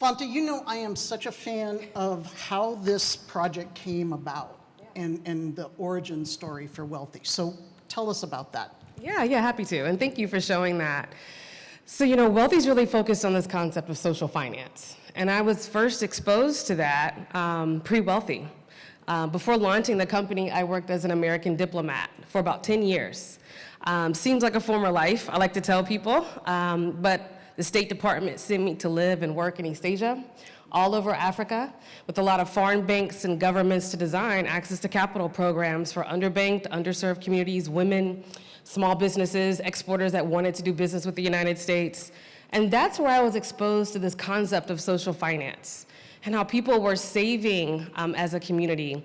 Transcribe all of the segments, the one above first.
Fanta, you know I am such a fan of how this project came about and the origin story for Wealthy. So tell us about that. Yeah, happy to. And thank you for showing that. So, Wealthy's really focused on this concept of social finance. And I was first exposed to that pre-Wealthy. Before launching the company, I worked as an American diplomat for about 10 years. Seems like a former life, I like to tell people, but the State Department sent me to live and work in East Asia, all over Africa, with a lot of foreign banks and governments to design access to capital programs for underbanked, underserved communities, women, small businesses, exporters that wanted to do business with the United States. And that's where I was exposed to this concept of social finance and how people were saving as a community,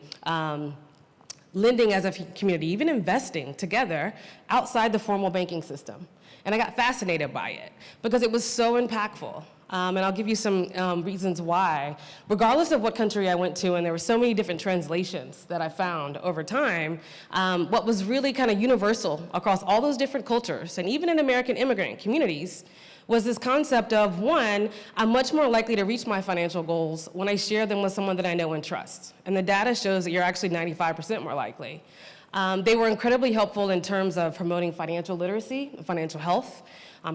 lending as a community, even investing together outside the formal banking system. And I got fascinated by it because it was so impactful. And I'll give you some reasons why. Regardless of what country I went to, and there were so many different translations that I found over time, what was really kind of universal across all those different cultures, and even in American immigrant communities, was this concept of, one, I'm much more likely to reach my financial goals when I share them with someone that I know and trust. And the data shows that you're actually 95% more likely. They were incredibly helpful in terms of promoting financial literacy, financial health,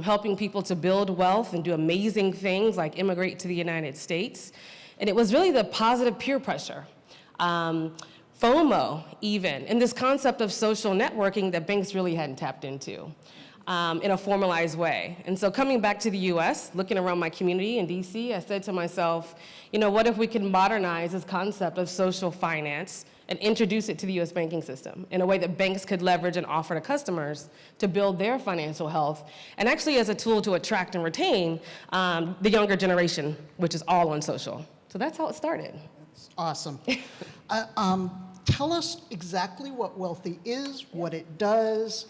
helping people to build wealth and do amazing things like immigrate to the United States. And it was really the positive peer pressure, FOMO even, and this concept of social networking that banks really hadn't tapped into in a formalized way. And so coming back to the US, looking around my community in DC, I said to myself, what if we can modernize this concept of social finance and introduce it to the US banking system in a way that banks could leverage and offer to customers to build their financial health, and actually as a tool to attract and retain the younger generation, which is all on social. So that's how it started. That's awesome. Tell us exactly what Wealthy is, what it does.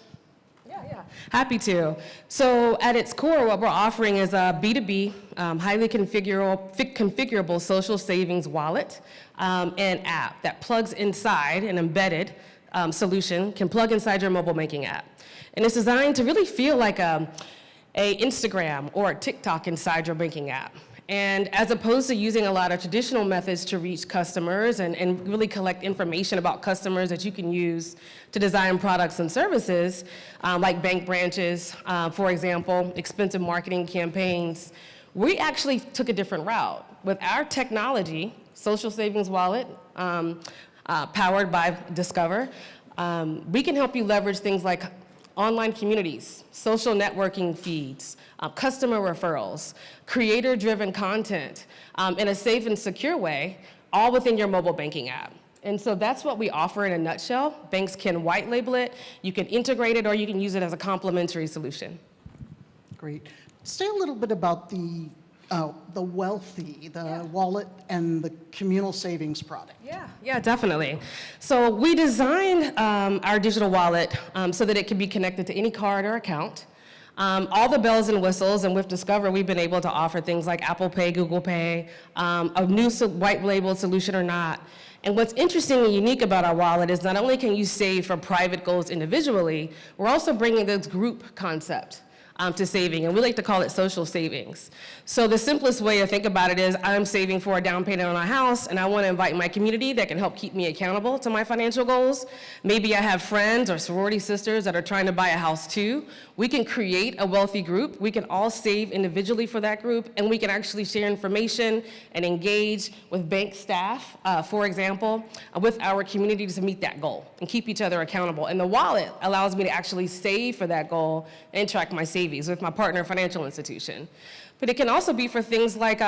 Yeah, happy to. So at its core, what we're offering is a B2B, highly configurable social savings wallet and app that plugs inside an embedded solution, can plug inside your mobile banking app. And it's designed to really feel like a Instagram or a TikTok inside your banking app. And as opposed to using a lot of traditional methods to reach customers and really collect information about customers that you can use to design products and services, like bank branches, for example, expensive marketing campaigns, we actually took a different route. With our technology, social savings wallet, powered by Discover, we can help you leverage things like online communities, social networking feeds, customer referrals, creator-driven content in a safe and secure way, all within your mobile banking app. And so that's what we offer in a nutshell. Banks can white label it, you can integrate it, or you can use it as a complementary solution. Great. Say a little bit about the Wealthy, wallet and the communal savings product. Yeah, definitely. So we designed our digital wallet so that it can be connected to any card or account. All the bells and whistles, and with Discover, we've been able to offer things like Apple Pay, Google Pay, a new white label solution or not. And what's interesting and unique about our wallet is not only can you save for private goals individually, we're also bringing this group concept to saving, and we like to call it social savings. So the simplest way to think about it is I'm saving for a down payment on a house, and I want to invite my community that can help keep me accountable to my financial goals. Maybe I have friends or sorority sisters that are trying to buy a house too. We can create a Wealthy group. We can all save individually for that group, and we can actually share information and engage with bank staff, for example, with our community to meet that goal and keep each other accountable. And the wallet allows me to actually save for that goal and track my savings with my partner financial institution. But it can also be for things like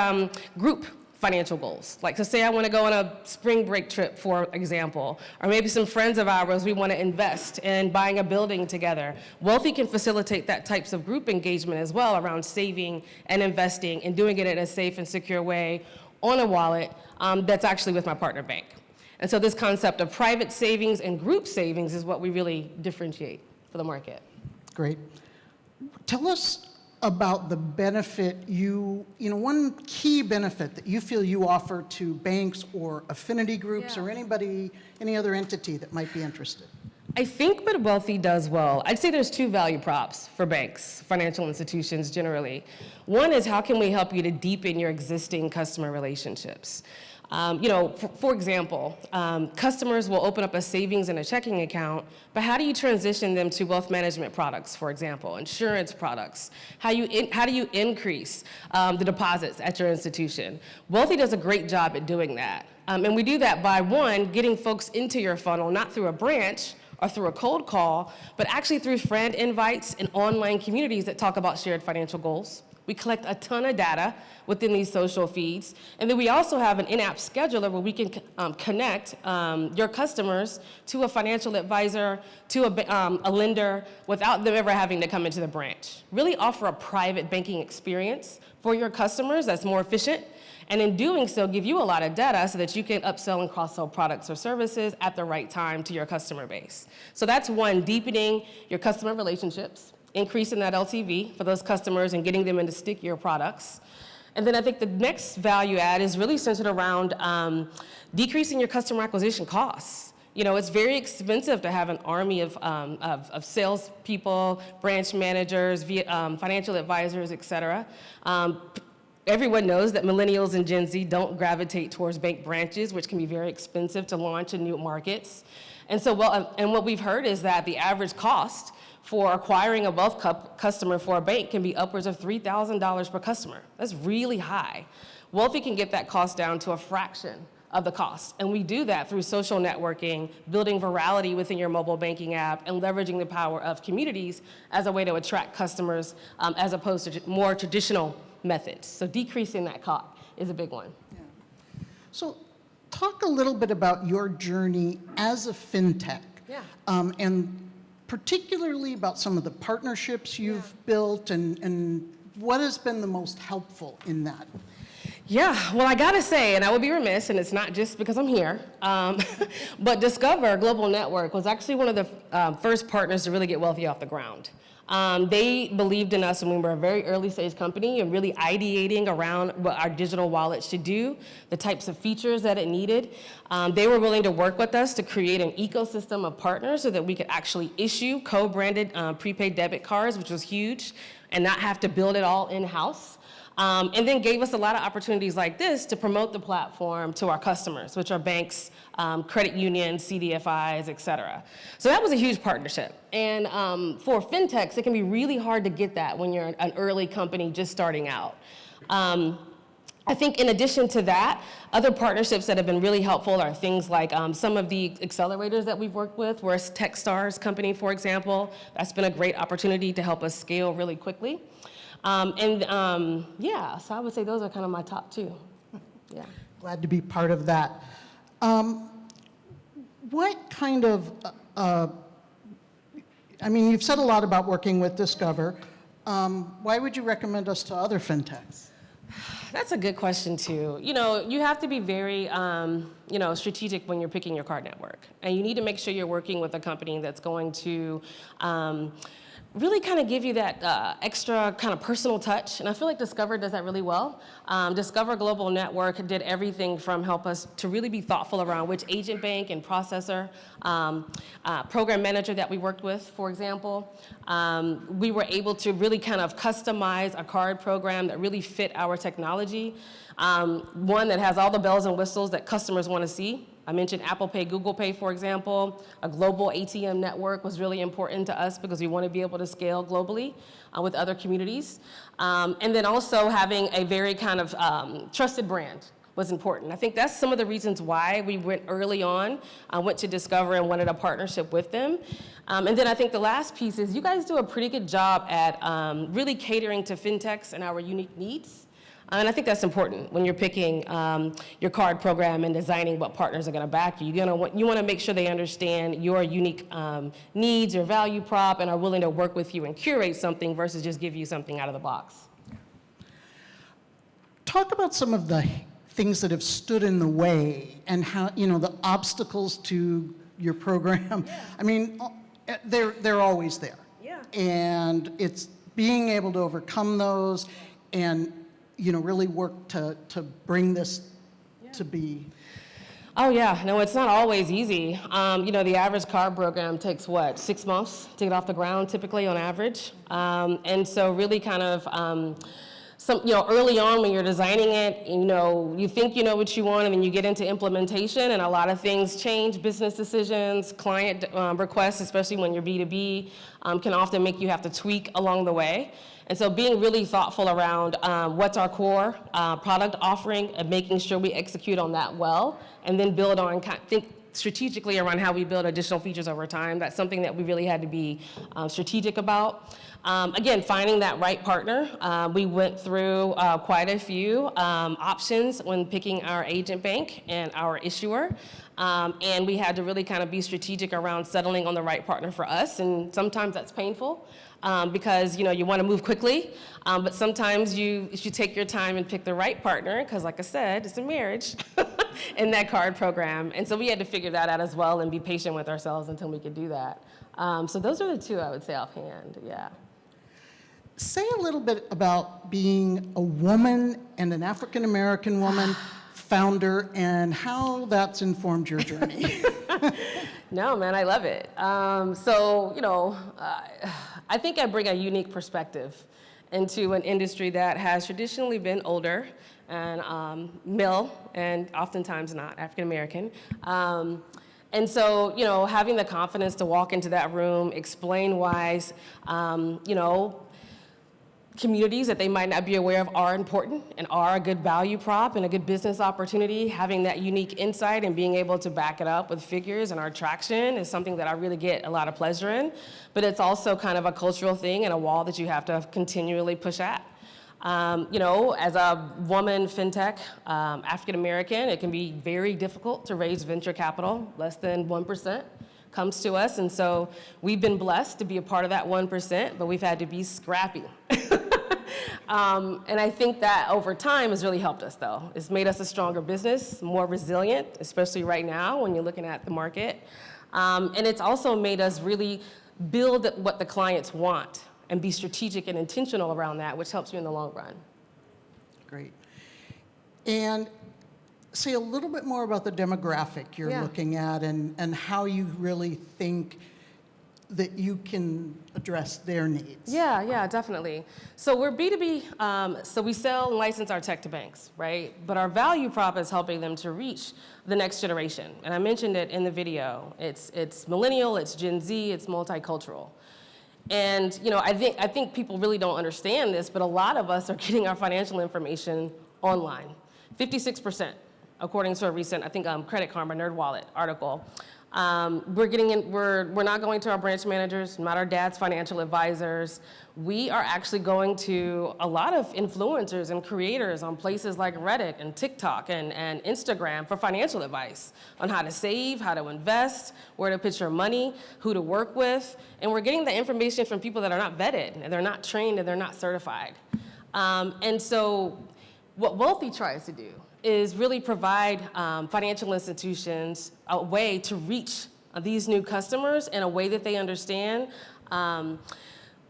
group financial goals. Like, to say I want to go on a spring break trip, for example, or maybe some friends of ours, we want to invest in buying a building together. Wealthy can facilitate that types of group engagement as well around saving and investing and doing it in a safe and secure way on a wallet that's actually with my partner bank. And so this concept of private savings and group savings is what we really differentiate for the market. Great. Tell us about the benefit one key benefit that you feel you offer to banks or affinity groups or any other entity that might be interested. I think what Wealthy does well, I'd say there's two value props for banks, financial institutions generally. One is how can we help you to deepen your existing customer relationships? For example, customers will open up a savings and a checking account, but how do you transition them to wealth management products, for example, insurance products? How do you increase the deposits at your institution? Wealthy does a great job at doing that. And we do that by, one, getting folks into your funnel, not through a branch or through a cold call, but actually through friend invites and online communities that talk about shared financial goals. We collect a ton of data within these social feeds. And then we also have an in-app scheduler where we can connect your customers to a financial advisor, to a lender, without them ever having to come into the branch. Really offer a private banking experience for your customers that's more efficient. And in doing so, give you a lot of data so that you can upsell and cross-sell products or services at the right time to your customer base. So that's one, deepening your customer relationships, increasing that LTV for those customers and getting them into stickier products. And then I think the next value add is really centered around decreasing your customer acquisition costs. It's very expensive to have an army of salespeople, branch managers, financial advisors, et cetera. Everyone knows that millennials and Gen Z don't gravitate towards bank branches, which can be very expensive to launch in new markets. And so, what we've heard is that the average cost for acquiring a wealth customer for a bank can be upwards of $3,000 per customer. That's really high. Wealthy can get that cost down to a fraction of the cost. And we do that through social networking, building virality within your mobile banking app, and leveraging the power of communities as a way to attract customers as opposed to more traditional methods. So decreasing that cost is a big one. Yeah. So talk a little bit about your journey as a fintech. Yeah. And particularly about some of the partnerships you've built and what has been the most helpful in that? Yeah, well, I gotta say, and I would be remiss, and it's not just because I'm here, but Discover Global Network was actually one of the first partners to really get Wealthy off the ground. They believed in us when we were a very early stage company and really ideating around what our digital wallet should do, the types of features that it needed. They were willing to work with us to create an ecosystem of partners so that we could actually issue co-branded prepaid debit cards, which was huge, and not have to build it all in-house. And then gave us a lot of opportunities like this to promote the platform to our customers, which are banks, credit unions, CDFIs, et cetera. So that was a huge partnership. And for Fintechs, it can be really hard to get that when you're an early company just starting out. I think in addition to that, other partnerships that have been really helpful are things like some of the accelerators that we've worked with. We're a Techstars company, for example. That's been a great opportunity to help us scale really quickly. Yeah, so I would say those are kind of my top two. Yeah. Glad to be part of that. What kind of, you've said a lot about working with Discover. Why would you recommend us to other fintechs? That's a good question, too. You have to be very, strategic when you're picking your card network. And you need to make sure you're working with a company that's going to really kind of give you that extra kind of personal touch. And I feel like Discover does that really well. Discover Global Network did everything from help us to really be thoughtful around which agent bank and processor, program manager that we worked with, for example. We were able to really kind of customize a card program that really fit our technology. One that has all the bells and whistles that customers want to see. I mentioned Apple Pay, Google Pay, for example. A global ATM network was really important to us because we want to be able to scale globally with other communities. And then also having a very kind of trusted brand was important. I think that's some of the reasons why we went early on, went to Discover and wanted a partnership with them. And then I think the last piece is you guys do a pretty good job at really catering to fintechs and our unique needs. And I think that's important when you're picking your card program and designing what partners are going to back you. You want to make sure they understand your unique needs, your value prop, and are willing to work with you and curate something versus just give you something out of the box. Talk about some of the things that have stood in the way and how, the obstacles to your program. Yeah. I mean, they're always there. Yeah. And it's being able to overcome those and really work to bring this to be. Oh yeah, no, it's not always easy. The average card program takes what, 6 months to get off the ground, typically on average. And so really kind of, early on when you're designing it, you think you know what you want, and then you get into implementation, and a lot of things change. Business decisions, client requests, especially when you're B2B, can often make you have to tweak along the way. And so being really thoughtful around what's our core product offering and making sure we execute on that well, and then build on, think strategically around how we build additional features over time. That's something that we really had to be strategic about. Again, finding that right partner. We went through quite a few options when picking our agent bank and our issuer. And we had to really kind of be strategic around settling on the right partner for us. And sometimes that's painful because you want to move quickly. But sometimes you should take your time and pick the right partner because, like I said, it's a marriage in that card program. And so we had to figure that out as well and be patient with ourselves until we could do that. So those are the two I would say offhand, yeah. Say a little bit about being a woman and an African-American woman founder and how that's informed your journey. No, man, I love it. I think I bring a unique perspective into an industry that has traditionally been older and male and oftentimes not African-American. And so, having the confidence to walk into that room, explain why, communities that they might not be aware of are important and are a good value prop and a good business opportunity. Having that unique insight and being able to back it up with figures and our traction is something that I really get a lot of pleasure in. But it's also kind of a cultural thing and a wall that you have to continually push at. As a woman fintech, African American, it can be very difficult to raise venture capital. Less than 1% comes to us, and so we've been blessed to be a part of that 1%, but we've had to be scrappy. And I think that over time has really helped us, though. It's made us a stronger business, more resilient, especially right now when you're looking at the market. And it's also made us really build what the clients want and be strategic and intentional around that, which helps you in the long run. Great. And say a little bit more about the demographic you're looking at and how you really think that you can address their needs. Yeah, definitely. So we're B2B, so we sell and license our tech to banks, right? But our value prop is helping them to reach the next generation. And I mentioned it in the video. It's millennial, it's Gen Z, it's multicultural. And I think people really don't understand this, but a lot of us are getting our financial information online. 56%, according to a recent, Credit Karma NerdWallet article. We're not going to our branch managers, not our dad's financial advisors. We are actually going to a lot of influencers and creators on places like Reddit and TikTok and Instagram for financial advice on how to save, how to invest, where to put your money, who to work with. And we're getting the information from people that are not vetted, and they're not trained, and they're not certified. And so what Wealthy tries to do is really provide financial institutions a way to reach these new customers in a way that they understand.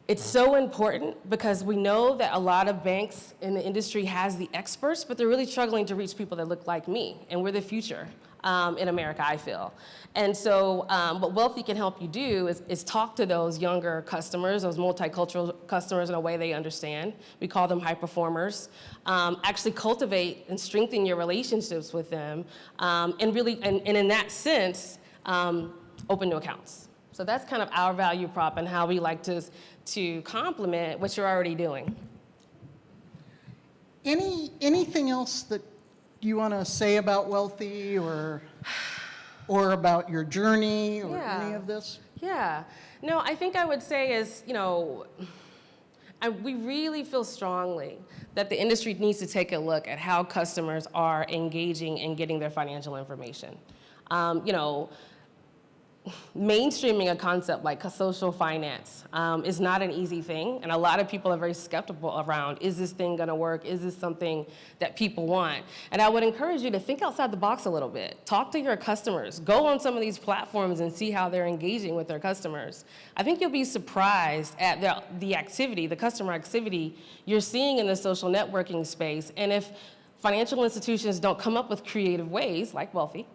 It's so important because we know that a lot of banks in the industry has the experts, but they're really struggling to reach people that look like me, and we're the future in America, I feel. And so what Wealthy can help you do is talk to those younger customers, those multicultural customers in a way they understand. We call them high performers. Actually cultivate and strengthen your relationships with them, and really, and in that sense, open new accounts. So that's kind of our value prop and how we like to complement what you're already doing. Anything else that you want to say about Wealthy or about your journey or any of this? Yeah. No, I think I would say is, we really feel strongly that the industry needs to take a look at how customers are engaging and getting their financial information. Mainstreaming a concept like social finance is not an easy thing, and a lot of people are very skeptical around, is this thing gonna work? Is this something that people want? And I would encourage you to think outside the box a little bit. Talk to your customers. Go on some of these platforms and see how they're engaging with their customers. I think you'll be surprised at the activity, the customer activity you're seeing in the social networking space, and if financial institutions don't come up with creative ways, like Wealthy,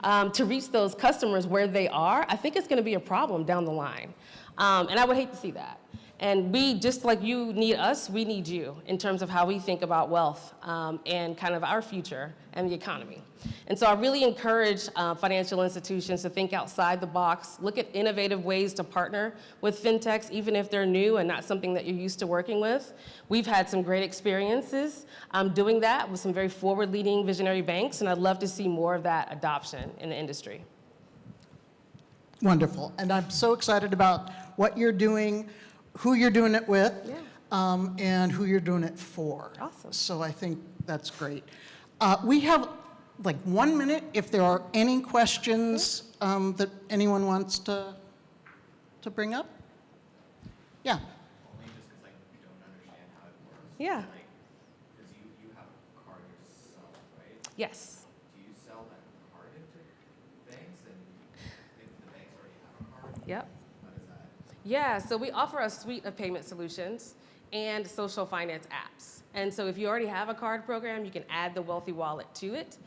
to reach those customers where they are, I think it's going to be a problem down the line. And I would hate to see that. And we, just like you need us, we need you in terms of how we think about wealth and kind of our future and the economy. And so I really encourage financial institutions to think outside the box, look at innovative ways to partner with fintechs, even if they're new and not something that you're used to working with. We've had some great experiences doing that with some very forward-leaning visionary banks, and I'd love to see more of that adoption in the industry. Wonderful. And I'm so excited about what you're doing, who you're doing it with, and who you're doing it for. Awesome. So I think that's great. We have like 1 minute if there are any questions that anyone wants to bring up. Yeah. Only just because I don't understand how it works. Yeah. Like, because you have a card yourself, right? Yes. Do you sell that card into banks? And if the banks already have a card, Yep. how does that? Yeah, so we offer a suite of payment solutions and social finance apps. And so if you already have a card program, you can add the Wealthy Wallet to it.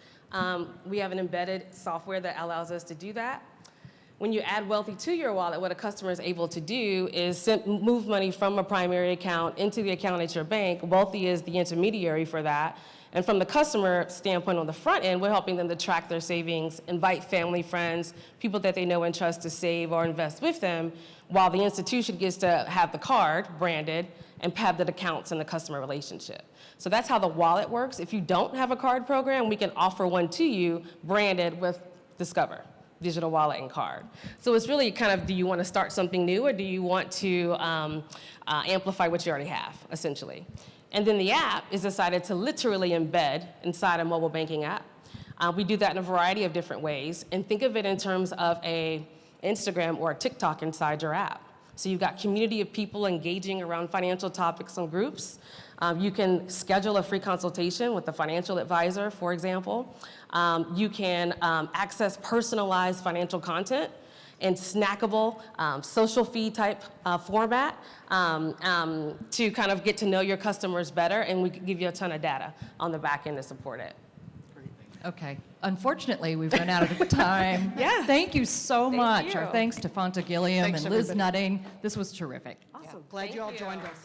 We have an embedded software that allows us to do that. When you add Wealthy to your wallet, what a customer is able to do is move money from a primary account into the account at your bank. Wealthy is the intermediary for that. And from the customer standpoint on the front end, we're helping them to track their savings, invite family, friends, people that they know and trust to save or invest with them, while the institution gets to have the card branded and have the accounts and the customer relationship. So that's how the wallet works. If you don't have a card program, we can offer one to you branded with Discover, digital wallet and card. So it's really kind of, do you want to start something new or do you want to amplify what you already have, essentially? And then the app is decided to literally embed inside a mobile banking app. We do that in a variety of different ways. And think of it in terms of a Instagram or a TikTok inside your app. So you've got community of people engaging around financial topics and groups. You can schedule a free consultation with a financial advisor, for example. You can access personalized financial content in snackable social feed type format to kind of get to know your customers better, and we can give you a ton of data on the back end to support it. Okay. Unfortunately, we've run out of time. Yeah. Thank you so Thank much. you. Our thanks to Fonta Gilliam Thanks, and Liz everybody. Nutting. This was terrific. Awesome. Glad Thank you all joined us.